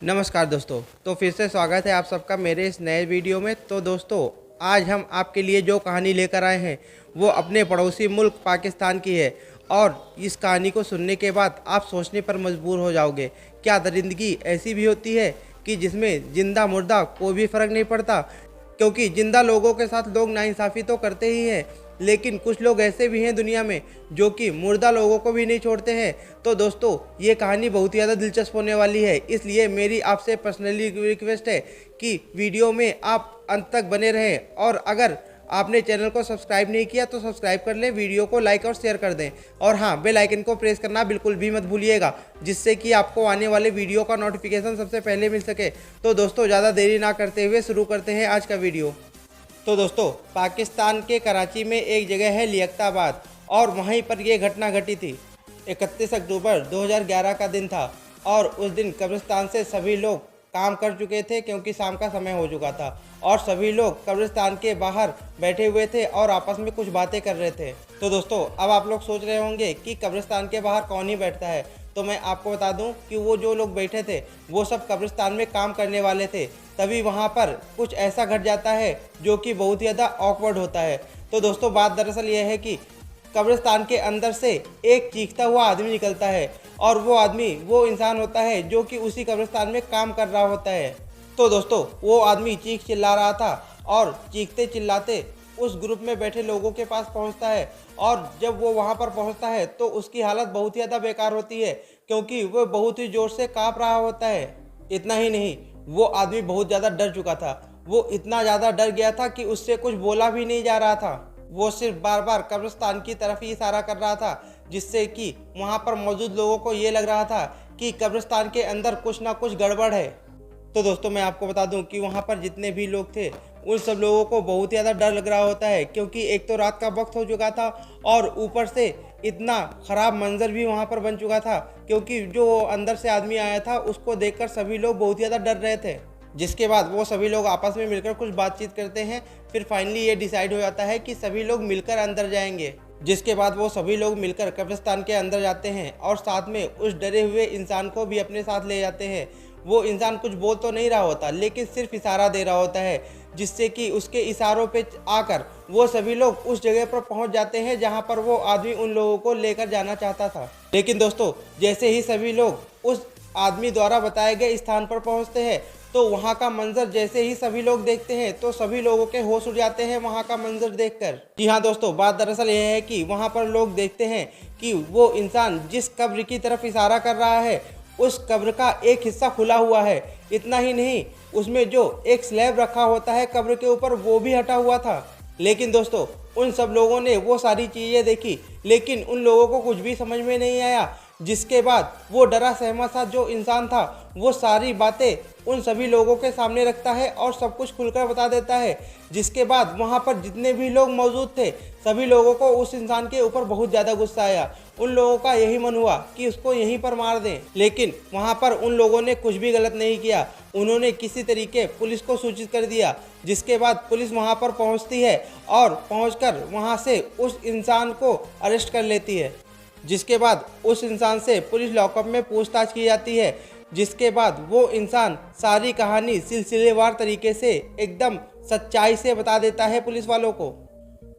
नमस्कार दोस्तों। तो फिर से स्वागत है आप सबका मेरे इस नए वीडियो में। तो दोस्तों, आज हम आपके लिए जो कहानी लेकर आए हैं वो अपने पड़ोसी मुल्क पाकिस्तान की है। और इस कहानी को सुनने के बाद आप सोचने पर मजबूर हो जाओगे, क्या दरिंदगी ऐसी भी होती है कि जिसमें जिंदा मुर्दा कोई भी फ़र्क नहीं पड़ता। क्योंकि जिंदा लोगों के साथ लोग नाइंसाफ़ी तो करते ही हैं, लेकिन कुछ लोग ऐसे भी हैं दुनिया में जो कि मुर्दा लोगों को भी नहीं छोड़ते हैं। तो दोस्तों, ये कहानी बहुत ही ज़्यादा दिलचस्प होने वाली है, इसलिए मेरी आपसे पर्सनली रिक्वेस्ट है कि वीडियो में आप अंत तक बने रहें। और अगर आपने चैनल को सब्सक्राइब नहीं किया तो सब्सक्राइब कर लें, वीडियो को लाइक और शेयर कर दें। और हाँ, बेल आइकन को प्रेस करना बिल्कुल भी मत भूलिएगा, जिससे कि आपको आने वाले वीडियो का नोटिफिकेशन सबसे पहले मिल सके। तो दोस्तों, ज़्यादा देरी ना करते हुए शुरू करते हैं आज का वीडियो। तो दोस्तों, पाकिस्तान के कराची में एक जगह है लियाकताबाद, और वहीं पर यह घटना घटी थी। 31 अक्टूबर 2011 का दिन था, और उस दिन कब्रिस्तान से सभी लोग काम कर चुके थे क्योंकि शाम का समय हो चुका था। और सभी लोग कब्रिस्तान के बाहर बैठे हुए थे और आपस में कुछ बातें कर रहे थे। तो दोस्तों, अब आप लोग सोच रहे होंगे कि कब्रिस्तान के बाहर कौन ही बैठता है। तो मैं आपको बता दूं कि वो जो लोग बैठे थे वो सब कब्रिस्तान में काम करने वाले थे। तभी वहाँ पर कुछ ऐसा घट जाता है जो कि बहुत ही ज़्यादा ऑकवर्ड होता है। तो दोस्तों, बात दरअसल यह है कि कब्रिस्तान के अंदर से एक चीखता हुआ आदमी निकलता है, और वो आदमी वो इंसान होता है जो कि उसी कब्रिस्तान में काम कर रहा होता है। तो दोस्तों, वो आदमी चीख चिल्ला रहा था, और चीखते चिल्लाते उस ग्रुप में बैठे लोगों के पास पहुंचता है। और जब वो वहां पर पहुंचता है तो उसकी हालत बहुत ही ज़्यादा बेकार होती है, क्योंकि वो बहुत ही ज़ोर से काँप रहा होता है। इतना ही नहीं, वो आदमी बहुत ज़्यादा डर चुका था। वो इतना ज़्यादा डर गया था कि उससे कुछ बोला भी नहीं जा रहा था। वो सिर्फ बार बार कब्रिस्तान की तरफ ही इशारा कर रहा था, जिससे कि वहाँ पर मौजूद लोगों को ये लग रहा था कि कब्रिस्तान के अंदर कुछ ना कुछ गड़बड़ है। तो दोस्तों, मैं आपको बता दूं कि वहाँ पर जितने भी लोग थे उन सब लोगों को बहुत ज़्यादा डर लग रहा होता है, क्योंकि एक तो रात का वक्त हो चुका था, और ऊपर से इतना ख़राब मंजर भी वहाँ पर बन चुका था, क्योंकि जो अंदर से आदमी आया था उसको देखकर सभी लोग बहुत ही ज़्यादा डर रहे थे। जिसके बाद वो सभी लोग आपस में मिलकर कुछ बातचीत करते हैं। फिर फाइनली ये डिसाइड हो जाता है कि सभी लोग मिलकर अंदर जाएंगे। जिसके बाद वो सभी लोग मिलकर कब्रिस्तान के अंदर जाते हैं, और साथ में उस डरे हुए इंसान को भी अपने साथ ले जाते हैं। वो इंसान कुछ बोल तो नहीं रहा होता, लेकिन सिर्फ इशारा दे रहा होता है, जिससे कि उसके इशारों पे आकर वो सभी लोग उस जगह पर पहुंच जाते हैं जहां पर वो आदमी उन लोगों को लेकर जाना चाहता था। लेकिन दोस्तों, जैसे ही सभी लोग उस आदमी द्वारा बताए गए स्थान पर पहुंचते हैं, तो वहां का मंजर जैसे ही सभी लोग देखते हैं तो सभी लोगों के होश उड़ जाते हैं वहां का मंजर देखकर। जी हाँ दोस्तों, बात दरअसल यह है कि वहां पर लोग देखते हैं कि वो इंसान जिस कब्र की तरफ इशारा कर रहा है उस कब्र का एक हिस्सा खुला हुआ है। इतना ही नहीं, उसमें जो एक स्लैब रखा होता है कब्र के ऊपर वो भी हटा हुआ था। लेकिन दोस्तों, उन सब लोगों ने वो सारी चीज़ें देखी, लेकिन उन लोगों को कुछ भी समझ में नहीं आया। जिसके बाद वो डरा सहमा सा जो इंसान था वो सारी बातें उन सभी लोगों के सामने रखता है और सब कुछ खुलकर बता देता है। जिसके बाद वहाँ पर जितने भी लोग मौजूद थे सभी लोगों को उस इंसान के ऊपर बहुत ज़्यादा गुस्सा आया। उन लोगों का यही मन हुआ कि उसको यहीं पर मार दें, लेकिन वहाँ पर उन लोगों ने कुछ भी गलत नहीं किया। उन्होंने किसी तरीके पुलिस को सूचित कर दिया, जिसके बाद पुलिस वहाँ पर पहुँचती है और पहुँचकर वहाँ से उस इंसान को अरेस्ट कर लेती है। जिसके बाद उस इंसान से पुलिस लॉकअप में पूछताछ की जाती है। जिसके बाद वो इंसान सारी कहानी सिलसिलेवार तरीके से एकदम सच्चाई से बता देता है पुलिस वालों को।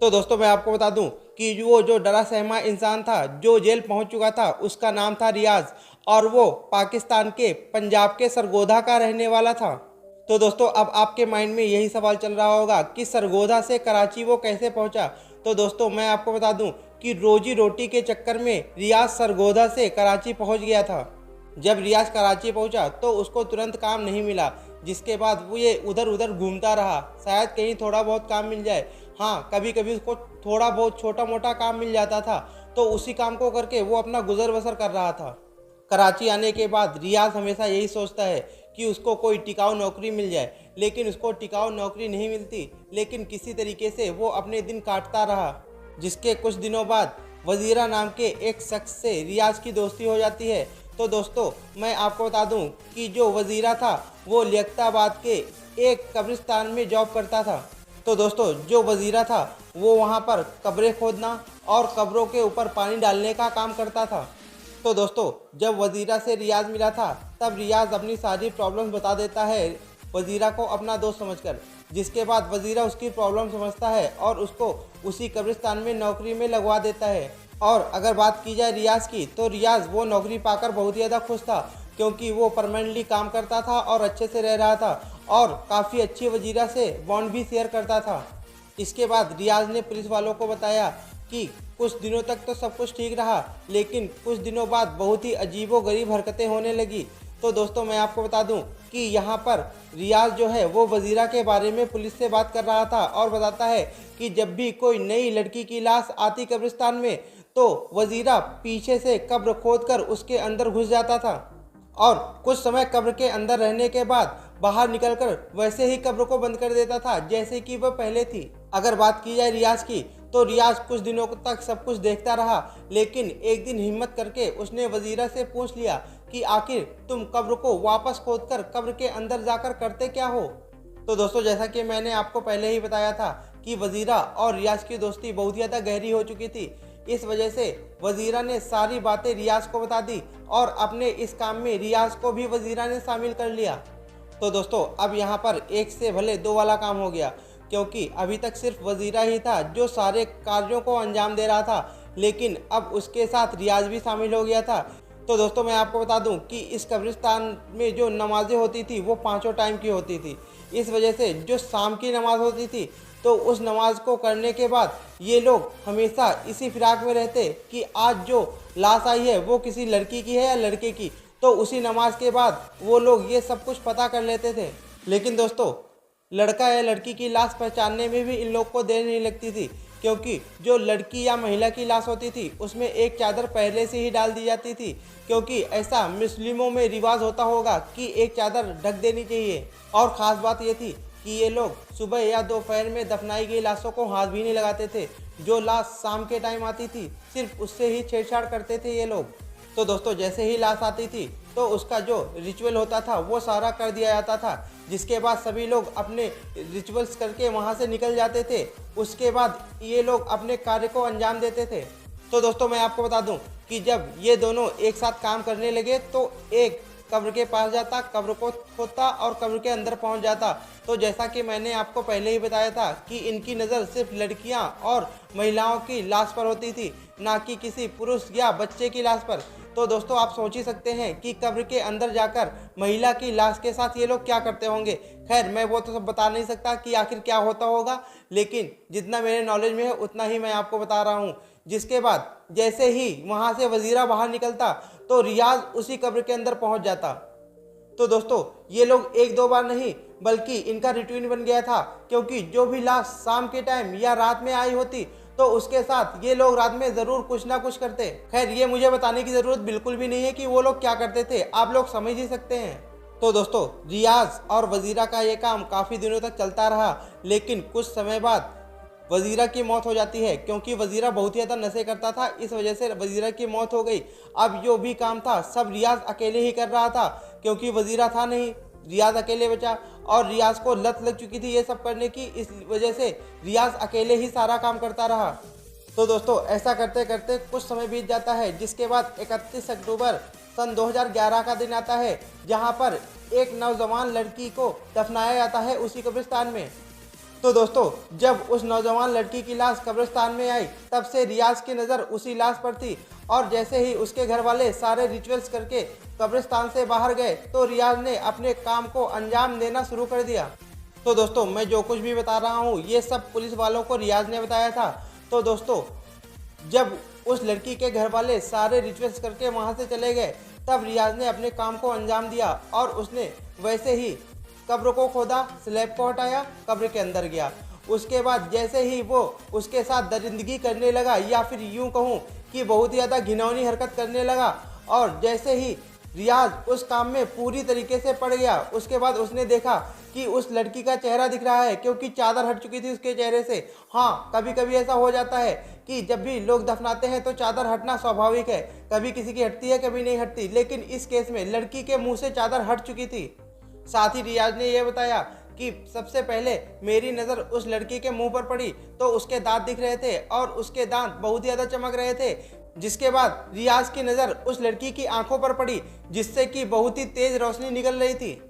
तो दोस्तों, मैं आपको बता दूं कि वो जो डरा सहमा इंसान था जो जेल पहुंच चुका था उसका नाम था रियाज, और वो पाकिस्तान के पंजाब के सरगोधा का रहने वाला था। तो दोस्तों, अब आपके माइंड में यही सवाल चल रहा होगा कि सरगोधा से कराची वो कैसे पहुंचा। तो दोस्तों, मैं आपको बता दूं कि रोजी रोटी के चक्कर में रियाज सरगोधा से कराची पहुंच गया था। जब रियाज कराची पहुंचा तो उसको तुरंत काम नहीं मिला, जिसके बाद वो ये उधर उधर घूमता रहा, शायद कहीं थोड़ा बहुत काम मिल जाए। हाँ, कभी कभी उसको थोड़ा बहुत छोटा मोटा काम मिल जाता था, तो उसी काम को करके वो अपना गुजर बसर कर रहा था। कराची आने के बाद रियाज हमेशा यही सोचता है कि उसको कोई टिकाऊ नौकरी मिल जाए, लेकिन उसको टिकाऊ नौकरी नहीं मिलती। लेकिन किसी तरीके से वो अपने दिन काटता रहा। जिसके कुछ दिनों बाद वजीरा नाम के एक शख्स से रियाज की दोस्ती हो जाती है। तो दोस्तों, मैं आपको बता दूं कि जो वजीरा था वो लियाकताबाद के एक कब्रिस्तान में जॉब करता था। तो दोस्तों, जो वजीरा था वो वहाँ पर कब्रें खोदना और कब्रों के ऊपर पानी डालने का काम करता था। तो दोस्तों, जब वजीरा से रियाज मिला था तब रियाज अपनी सारी प्रॉब्लम्स बता देता है वजीरा को अपना दोस्त समझकर, जिसके बाद वजीरा उसकी प्रॉब्लम समझता है और उसको उसी कब्रिस्तान में नौकरी में लगवा देता है। और अगर बात की जाए रियाज की, तो रियाज वो नौकरी पाकर बहुत ही ज़्यादा खुश था, क्योंकि वो परमानेंटली काम करता था और अच्छे से रह रहा था और काफ़ी अच्छी वजीरा से बॉन्ड भी शेयर करता था। इसके बाद रियाज ने पुलिस वालों को बताया कि कुछ दिनों तक तो सब कुछ ठीक रहा, लेकिन कुछ दिनों बाद बहुत ही अजीबोगरीब हरकतें होने लगी। तो दोस्तों मैं आपको बता दूं कि यहाँ पर रियाज जो है वो वजीरा के बारे में पुलिस से बात कर रहा था और बताता है कि जब भी कोई नई लड़की की लाश आती कब्रिस्तान में, तो वजीरा पीछे से कब्र खोदकर उसके अंदर घुस जाता था और कुछ समय कब्र के अंदर रहने के बाद बाहर निकलकर वैसे ही कब्र को बंद कर देता था जैसे कि वह पहले थी। अगर बात की जाए रियाज की, तो रियाज कुछ दिनों तक सब कुछ देखता रहा, लेकिन एक दिन हिम्मत करके उसने वजीरा से पूछ लिया कि आखिर तुम कब्र को वापस खोदकर कब्र के अंदर जाकर करते क्या हो। तो दोस्तों जैसा कि मैंने आपको पहले ही बताया था कि वजीरा और रियाज की दोस्ती बहुत ज़्यादा गहरी हो चुकी थी। इस वजह से वजीरा ने सारी बातें रियाज को बता दी और अपने इस काम में रियाज को भी वजीरा ने शामिल कर लिया। तो दोस्तों अब यहाँ पर एक से भले दो वाला काम हो गया, क्योंकि अभी तक सिर्फ वजीरा ही था जो सारे कार्यों को अंजाम दे रहा था, लेकिन अब उसके साथ रियाज भी शामिल हो गया था। तो दोस्तों मैं आपको बता दूं कि इस कब्रिस्तान में जो नमाज़ें होती थी वो 5 टाइम की होती थी। इस वजह से जो शाम की नमाज़ होती थी, तो उस नमाज को करने के बाद ये लोग हमेशा इसी फिराक में रहते कि आज जो लाश आई है वो किसी लड़की की है या लड़के की। तो उसी नमाज के बाद वो लोग ये सब कुछ पता कर लेते थे। लेकिन दोस्तों लड़का या लड़की की लाश पहचानने में भी इन लोग को देर नहीं लगती थी, क्योंकि जो लड़की या महिला की लाश होती थी उसमें एक चादर पहले से ही डाल दी जाती थी, क्योंकि ऐसा मुस्लिमों में रिवाज होता होगा कि एक चादर ढक देनी चाहिए। और ख़ास बात ये थी कि ये लोग सुबह या दोपहर में दफनाई गई लाशों को हाथ भी नहीं लगाते थे। जो लाश शाम के टाइम आती थी सिर्फ उससे ही छेड़छाड़ करते थे ये लोग। तो दोस्तों जैसे ही लाश आती थी तो उसका जो रिचुअल होता था वो सारा कर दिया जाता था, जिसके बाद सभी लोग अपने रिचुअल्स करके वहाँ से निकल जाते थे। उसके बाद ये लोग अपने कार्य को अंजाम देते थे। तो दोस्तों मैं आपको बता दूं कि जब ये दोनों एक साथ काम करने लगे तो एक कब्र के पास जाता, कब्र को खोदता और कब्र के अंदर पहुंच जाता। तो जैसा कि मैंने आपको पहले ही बताया था कि इनकी नज़र सिर्फ लड़कियां और महिलाओं की लाश पर होती थी, ना कि किसी पुरुष या बच्चे की लाश पर। तो दोस्तों आप सोच ही सकते हैं कि कब्र के अंदर जाकर महिला की लाश के साथ ये लोग क्या करते होंगे। खैर मैं वो तो सब बता नहीं सकता कि आखिर क्या होता होगा, लेकिन जितना मेरे नॉलेज में है उतना ही मैं आपको बता रहा हूँ। जिसके बाद जैसे ही वहाँ से वजीरा बाहर निकलता तो रियाज उसी कब्र के अंदर पहुँच जाता। तो दोस्तों ये लोग एक दो बार नहीं बल्कि इनका रूटीन बन गया था, क्योंकि जो भी लाश शाम के टाइम या रात में आई होती तो उसके साथ ये लोग रात में ज़रूर कुछ ना कुछ करते। खैर ये मुझे बताने की ज़रूरत बिल्कुल भी नहीं है कि वो लोग क्या करते थे, आप लोग समझ ही सकते हैं। तो दोस्तों रियाज और वजीरा का ये काम काफ़ी दिनों तक चलता रहा, लेकिन कुछ समय बाद वजीरा की मौत हो जाती है, क्योंकि वजीरा बहुत ही ज़्यादा नशे करता था। इस वजह से वजीरा की मौत हो गई। अब जो भी काम था सब रियाज अकेले ही कर रहा था, क्योंकि वजीरा था नहीं, रियाज अकेले बचा और रियाज को लत लग चुकी थी ये सब करने की। इस वजह से रियाज अकेले ही सारा काम करता रहा। तो दोस्तों ऐसा करते करते कुछ समय बीत जाता है, जिसके बाद 31 अक्टूबर सन 2011 का दिन आता है, जहां पर एक नौजवान लड़की को दफनाया जाता है उसी कब्रिस्तान में। तो दोस्तों जब उस नौजवान लड़की की लाश कब्रिस्तान में आई तब से रियाज की नज़र उसी लाश पर थी, और जैसे ही उसके घर वाले सारे रिचुअल्स करके कब्रिस्तान से बाहर गए तो रियाज ने अपने काम को अंजाम देना शुरू कर दिया। तो दोस्तों मैं जो कुछ भी बता रहा हूँ ये सब पुलिस वालों को रियाज ने बताया था। तो दोस्तों जब उस लड़की के घर वाले सारे रिचुअल्स करके वहाँ से चले गए तब रियाज ने अपने काम को अंजाम दिया और उसने वैसे ही कब्र को खोदा, स्लैब को हटाया, कब्र के अंदर गया। उसके बाद जैसे ही वो उसके साथ दरिंदगी करने लगा, या फिर यूं कहूँ कि बहुत ही ज़्यादा घिनौनी हरकत करने लगा, और जैसे ही रियाज उस काम में पूरी तरीके से पड़ गया, उसके बाद उसने देखा कि उस लड़की का चेहरा दिख रहा है, क्योंकि चादर हट चुकी थी उसके चेहरे से। हाँ कभी कभी ऐसा हो जाता है कि जब भी लोग दफनाते हैं तो चादर हटना स्वाभाविक है, कभी किसी की हटती है कभी नहीं हटती, लेकिन इस केस में लड़की के मुँह से चादर हट चुकी थी। साथ ही रियाज ने यह बताया कि सबसे पहले मेरी नज़र उस लड़की के मुंह पर पड़ी तो उसके दांत दिख रहे थे और उसके दांत बहुत ज़्यादा चमक रहे थे। जिसके बाद रियाज की नज़र उस लड़की की आंखों पर पड़ी जिससे कि बहुत ही तेज रोशनी निकल रही थी।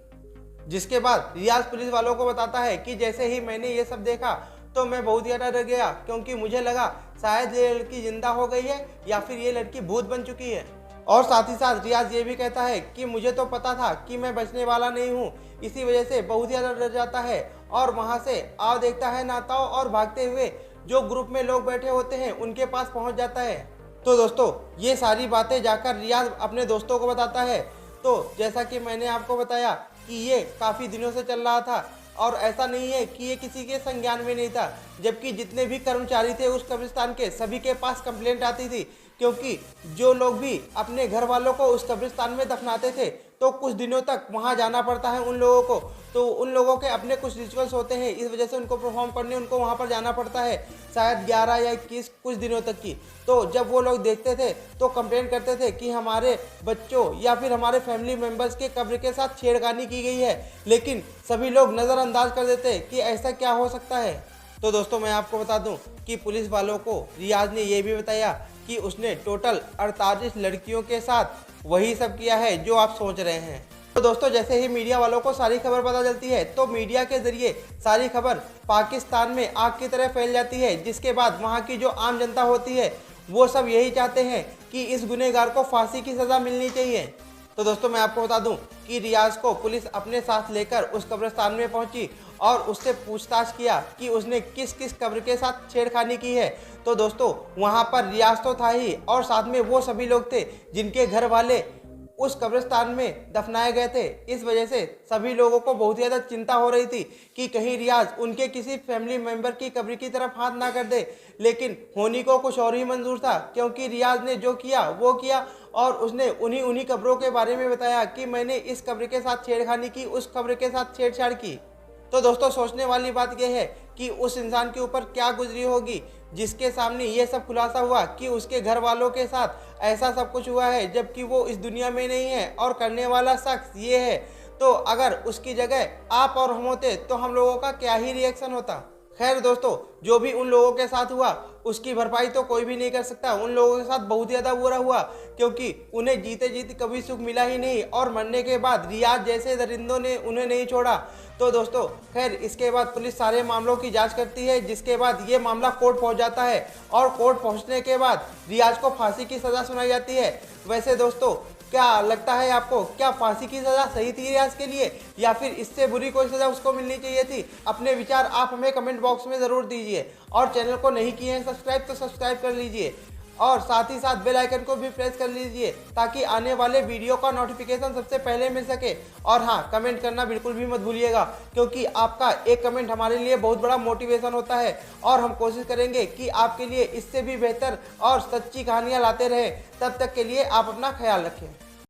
जिसके बाद रियाज पुलिस वालों को बताता है कि जैसे ही मैंने ये सब देखा तो मैं बहुत ज़्यादा डर गया, क्योंकि मुझे लगा शायद ये लड़की जिंदा हो गई है या फिर ये लड़की भूत बन चुकी है। और साथ ही साथ रियाज ये भी कहता है कि मुझे तो पता था कि मैं बचने वाला नहीं हूँ, इसी वजह से बहुत ज़्यादा डर जाता है और वहाँ से आओ देखता है नाताओ और भागते हुए जो ग्रुप में लोग बैठे होते हैं उनके पास पहुँच जाता है। तो दोस्तों ये सारी बातें जाकर रियाज अपने दोस्तों को बताता है। तो जैसा कि मैंने आपको बताया कि ये काफ़ी दिनों से चल रहा था और ऐसा नहीं है कि ये किसी के संज्ञान में नहीं था, जबकि जितने भी कर्मचारी थे उस कब्रिस्तान के सभी के पास कंप्लेंट आती थी, क्योंकि जो लोग भी अपने घर वालों को उस कब्रिस्तान में दफनाते थे तो कुछ दिनों तक वहाँ जाना पड़ता है उन लोगों को। तो उन लोगों के अपने कुछ रिचुअल्स होते हैं, इस वजह से उनको परफॉर्म करने उनको वहाँ पर जाना पड़ता है, शायद 11 या 21 कुछ दिनों तक की। तो जब वो लोग देखते थे तो कंप्लेंट करते थे कि हमारे बच्चों या फिर हमारे फैमिली मेम्बर्स के कब्र के साथ छेड़खानी की गई है, लेकिन सभी लोग नज़रअंदाज कर देते कि ऐसा क्या हो सकता है। तो दोस्तों मैं आपको बता दूं कि पुलिस वालों को रियाज ने यह भी बताया कि उसने टोटल 48 लड़कियों के साथ वही सब किया है जो आप सोच रहे हैं। तो दोस्तों जैसे ही मीडिया वालों को सारी खबर पता चलती है तो मीडिया के जरिए सारी खबर पाकिस्तान में आग की तरह फैल जाती है, जिसके बाद वहाँ की जो आम जनता होती है वो सब यही चाहते हैं कि इस गुनहगार को फांसी की सज़ा मिलनी चाहिए। तो दोस्तों मैं आपको बता दूं कि रियाज को पुलिस अपने साथ लेकर उस कब्रिस्तान में पहुंची और उससे पूछताछ किया कि उसने किस किस कब्र के साथ छेड़खानी की है। तो दोस्तों वहां पर रियाज तो था ही और साथ में वो सभी लोग थे जिनके घर वाले उस कब्रिस्तान में दफनाए गए थे। इस वजह से सभी लोगों को बहुत ज़्यादा चिंता हो रही थी कि कहीं रियाज उनके किसी फैमिली मेंबर की कब्र की तरफ हाथ ना कर दे, लेकिन होनी को कुछ और ही मंजूर था, क्योंकि रियाज ने जो किया वो किया और उसने उन्हीं कब्रों के बारे में बताया कि मैंने इस कब्र के साथ छेड़खानी की, उस कब्र के साथ छेड़छाड़ की। तो दोस्तों सोचने वाली बात यह है कि उस इंसान के ऊपर क्या गुजरी होगी जिसके सामने ये सब खुलासा हुआ कि उसके घर वालों के साथ ऐसा सब कुछ हुआ है, जबकि वो इस दुनिया में नहीं है और करने वाला शख्स ये है। तो अगर उसकी जगह आप और हम होते तो हम लोगों का क्या ही रिएक्शन होता। खैर दोस्तों जो भी उन लोगों के साथ हुआ उसकी भरपाई तो कोई भी नहीं कर सकता। उन लोगों के साथ बहुत ज़्यादा बुरा हुआ, क्योंकि उन्हें जीते जीते कभी सुख मिला ही नहीं और मरने के बाद रियाज जैसे दरिंदों ने उन्हें नहीं छोड़ा। तो दोस्तों खैर इसके बाद पुलिस सारे मामलों की जांच करती है, जिसके बाद ये मामला कोर्ट पहुंच जाता है और कोर्ट पहुंचने के बाद रियाज को फांसी की सज़ा सुनाई जाती है। वैसे दोस्तों क्या लगता है आपको, क्या फांसी की सज़ा सही थी रियाज के लिए या फिर इससे बुरी कोई सज़ा उसको मिलनी चाहिए थी? अपने विचार आप हमें कमेंट बॉक्स में ज़रूर दीजिए और चैनल को नहीं किए हैं सब्सक्राइब तो सब्सक्राइब कर लीजिए और साथ ही साथ बेल आइकन को भी प्रेस कर लीजिए ताकि आने वाले वीडियो का नोटिफिकेशन सबसे पहले मिल सके। और हाँ कमेंट करना बिल्कुल भी मत भूलिएगा, क्योंकि आपका एक कमेंट हमारे लिए बहुत बड़ा मोटिवेशन होता है और हम कोशिश करेंगे कि आपके लिए इससे भी बेहतर और सच्ची कहानियाँ लाते रहें। तब तक के लिए आप अपना ख्याल रखें।